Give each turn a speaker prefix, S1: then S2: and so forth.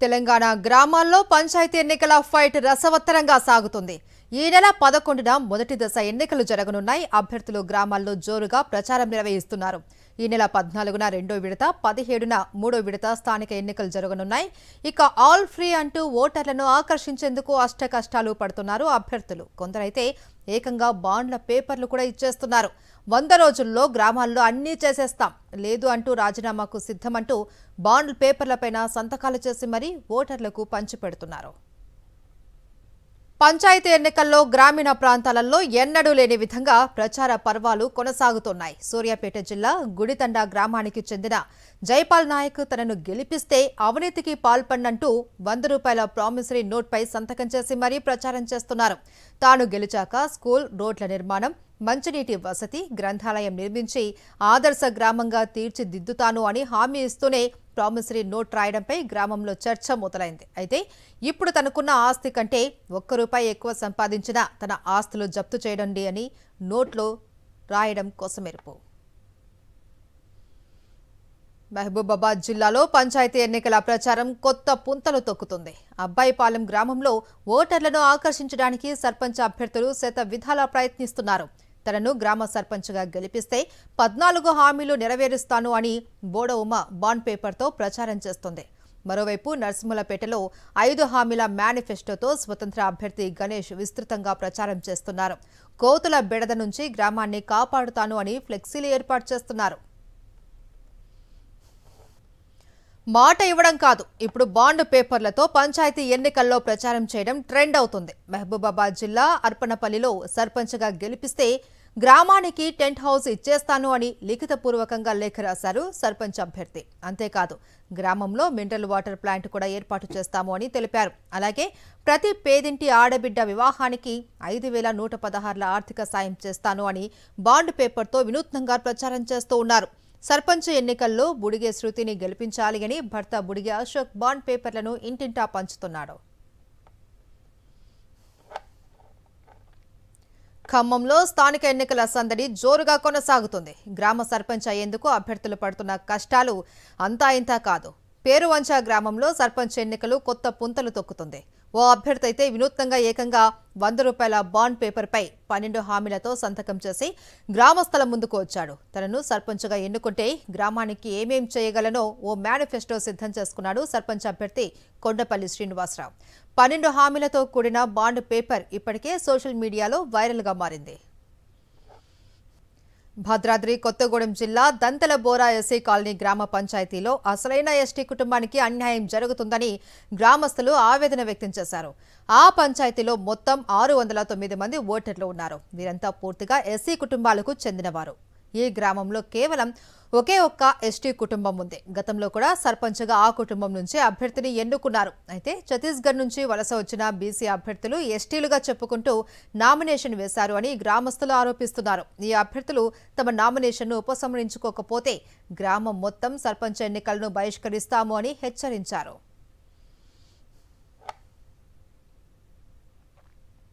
S1: తెలంగాణ గ్రామాల్లో పంచాయతీ ఎన్నికల ఫైట్ రసవత్తరంగా సాగుతుంది. ఈ నెల 11న మొదటి దశ ఎన్నికలు జరగనున్నాయి. అభ్యర్థులు గ్రామాల్లో జోరుగా ప్రచారం నిర్వహిస్తున్నారు. ఈ నెల 14న రెండో విడత, 17న మూడో విడత స్థానిక ఎన్నికలు జరగనున్నాయి. ఇక ఆల్ ఫ్రీ అంటూ ఓటర్లను ఆకర్షించేందుకు అష్టకష్టాలు పడుతున్నారు అభ్యర్థులు. కొందరైతే ఏకంగా బాండ్ల పేపర్లు కూడా ఇచ్చేస్తున్నారు. 100 రోజుల్లో గ్రామాల్లో అన్నీ చేసేస్తాం, లేదు అంటూ రాజీనామాకు సిద్ధమంటూ బాండ్ పేపర్లపైన సంతకాలు చేసి మరీ ఓటర్లకు పంచిపెడుతున్నారు. పంచాయతీ ఎన్నికల్లో గ్రామీణ ప్రాంతాలలో ఎన్నడూ లేని విధంగా ప్రచార పర్వాలు కొనసాగుతున్నాయి. సూర్యాపేట జిల్లా గుడితండ గ్రామానికి చెందిన జైపాల్ నాయక్ తనను గెలిపిస్తే అవినీతికి పాల్పడినంటూ 100 రూపాయల ప్రామిసరీ నోట్పై సంతకం చేసి మరీ ప్రచారం చేస్తున్నారు. తాను గెలిచాక స్కూల్, రోడ్ల నిర్మాణం, మంచినీటి వసతి, గ్రంథాలయం నిర్మించి ఆదర్శ గ్రామంగా తీర్చిదిద్దుతాను అని హామీ ఇస్తూనే ప్రామిసరీ నోట్ రాయడంపై గ్రామంలో చర్చ మొదలైంది. అయితే ఇప్పుడు తనకున్న ఆస్తి కంటే ₹1 ఎక్కువ సంపాదించిన తన ఆస్తులు జప్తు చేయడండి అని నోట్లో రాయడం కొసమెరుపు. మహబూబాబాద్ జిల్లాలో పంచాయతీ ఎన్నికల ప్రచారం కొత్త పుంతలు తొక్కుతుంది. అబ్బాయిపాలెం గ్రామంలో ఓటర్లను ఆకర్షించడానికి సర్పంచ్ అభ్యర్థులు శత విధాలా ప్రయత్నిస్తున్నారు. తనను గ్రామ సర్పంచ్గా గెలిపిస్తే 14 హామీలు నెరవేరుస్తాను అని బోడ ఉమ బాండ్ పేపర్తో ప్రచారం చేస్తుంది. మరోవైపు నర్సింహులపేటలో 5 హామీల మేనిఫెస్టోతో స్వతంత్ర అభ్యర్థి గణేష్ విస్తృతంగా ప్రచారం చేస్తున్నారు. కోతుల బెడద నుంచి గ్రామాన్ని కాపాడుతాను అని ఫ్లెక్సీలు ఏర్పాటు చేస్తున్నారు. మాట ఇవ్వడం కాదు, ఇప్పుడు బాండ్ పేపర్లతో పంచాయతీ ఎన్నికల్లో ప్రచారం చేయడం ట్రెండ్ అవుతుంది. మహబూబాబాద్ జిల్లా అర్పణపల్లిలో సర్పంచ్గా గెలిపిస్తే గ్రామానికి టెంట్ హౌస్ ఇచ్చేస్తాను అని లిఖితపూర్వకంగా లేఖ రాశారు సర్పంచ్ అభ్యర్థి. అంతేకాదు, గ్రామంలో మినరల్ వాటర్ ప్లాంట్ కూడా ఏర్పాటు చేస్తాము అని తెలిపారు. అలాగే ప్రతి పేదింటి ఆడబిడ్డ వివాహానికి 5,116 ఆర్థిక సాయం చేస్తాను అని బాండ్ పేపర్తో వినూత్నంగా ప్రచారం చేస్తూ ఉన్నారు. సర్పంచ్ ఎన్నికల్లో బుడిగే శృతిని గెలిపించాలి అని భర్త బుడిగే అశోక్ బాండ్ పేపర్లను ఇంటింటా పంచుతున్నాడు. ఖమ్మంలో స్థానిక ఎన్నికల సందడి జోరుగా కొనసాగుతుంది. గ్రామ సర్పంచ్ అయ్యేందుకు అభ్యర్థులు పడుతున్న కష్టాలు అంతా ఇంతా కాదు. పేరువంచ గ్రామంలో సర్పంచ్ ఎన్నికలు కొత్త పుంతలు తొక్కుతుంది. ఓ అభ్యర్థి అయితే వినూత్నంగా ఏకంగా ₹100 బాండ్ పేపర్పై 12 హామీలతో సంతకం చేసి గ్రామస్తుల ముందుకు వచ్చాడు. తనను సర్పంచ్గా ఎన్నుకుంటే గ్రామానికి ఏమేం చేయగలనో ఓ మేనిఫెస్టో సిద్ధం చేసుకున్నాడు సర్పంచ్ అభ్యర్థి కొండపల్లి శ్రీనివాసరావు. 12 హామీలతో కూడిన బాండ్ పేపర్ ఇప్పటికే సోషల్ మీడియాలో వైరల్గా మారింది. భద్రాద్రి కొత్తగూడెం జిల్లా దంతల బోరా ఎస్సీ కాలనీ గ్రామ పంచాయతీలో అసలైన ఎస్టీ కుటుంబానికి అన్యాయం జరుగుతుందని గ్రామస్తులు ఆవేదన వ్యక్తం చేశారు. ఆ పంచాయతీలో మొత్తం 609 మంది ఓటర్లు ఉన్నారు. వీరంతా పూర్తిగా ఎస్సీ కుటుంబాలకు చెందినవారు. ఈ గ్రామంలో కేవలం ఒకే ఒక్క ఎస్టీ కుటుంబం ఉంది. గతంలో కూడా సర్పంచ్గా ఆ కుటుంబం నుంచి అభ్యర్థిని ఎన్నుకున్నారు. అయితే ఛత్తీస్గఢ్ నుంచి వలస వచ్చిన బీసీ అభ్యర్థులు ఎస్టీలుగా చెప్పుకుంటూ నామినేషన్ వేశారు అని గ్రామస్తులు ఆరోపిస్తున్నారు. ఈ అభ్యర్థులు తమ నామినేషన్ను ఉపసంహరించుకోకపోతే గ్రామం మొత్తం సర్పంచ్ ఎన్నికలను బహిష్కరిస్తాము అని హెచ్చరించారు.